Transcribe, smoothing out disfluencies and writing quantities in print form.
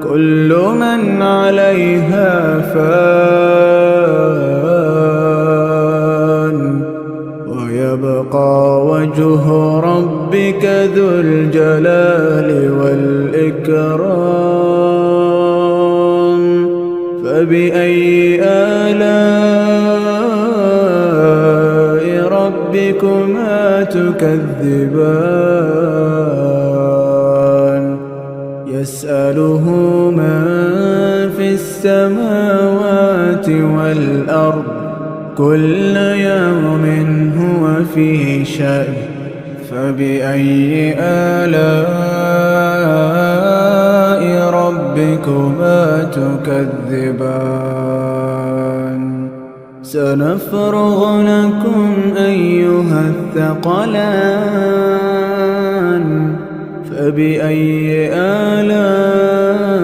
كل من عليها فان ويبقى وجه ربك ذو الجلال والإكرام فبأي آلاء ربكما تكذبان يسأله من في السماوات والأرض كل يوم هو في شأن فبأي آلاء ربكما تكذبان سنفرغ لكم أيها الثقلان فبأي آلاء